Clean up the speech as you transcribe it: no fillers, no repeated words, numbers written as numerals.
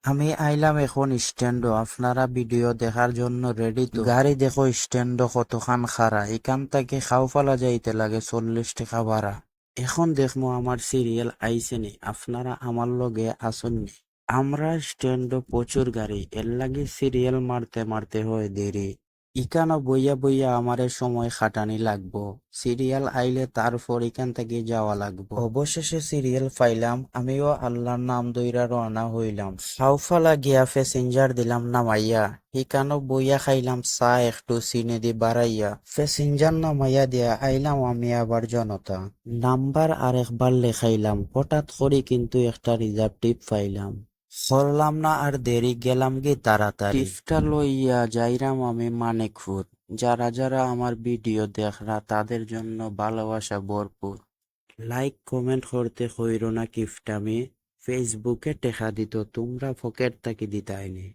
আমি আইলাম এখন স্ট্যান্ডও। আপনারা ভিডিও দেখার জন্য রেডি তো? গাড়ি দেখো স্ট্যান্ড কতখান খাড়া, এখান থেকে খাওফালা যাইতে লাগে 40 টাকা ভাড়া। এখন দেখবো আমার সিরিয়াল আইছে নি, আপনারা আমার লগে আসুননি। আমরা স্ট্যান্ড প্রচুর গাড়ি, এর লাগে সিরিয়াল মারতে মারতে হয় দেরি। ইকানো বইয়া বইয়া আমারে সময় খাটানি লাগবো। সিরিয়াল আইলে তারপর এখান থেকে যাওয়া লাগবো। অবশেষে সিরিয়াল পাইলাম, আমিও আল্লাহর নাম দইরা রওনা হইলাম। সাউফালা গিয়া প্যাসেঞ্জার দিলাম নামাইয়া, ইকানো বইয়া খাইলাম চা একটু চিনি দি বাড়াইয়া। প্যাসেঞ্জার নামাইয়া দিয়া আইলাম আমি আবার জনতা। নাম্বার আরেকবার লেখাইলাম, হঠাৎ করে কিন্তু একটা রিজার্ভ টিপ পাইলাম। করলাম না আর দেরি, গেলাম কি তাড়াতাড়ি। টিপটা লইয়া যাইরাম আমি মানিকপুর। যারা যারা আমার ভিডিও দেখরা তাদের জন্য ভালোবাসা ভরপুর। লাইক কমেন্ট করতে কইরো না, কিফটামি ফেসবুকে টেকা দিত, তোমরা পকেট থাকি দিতাইনি।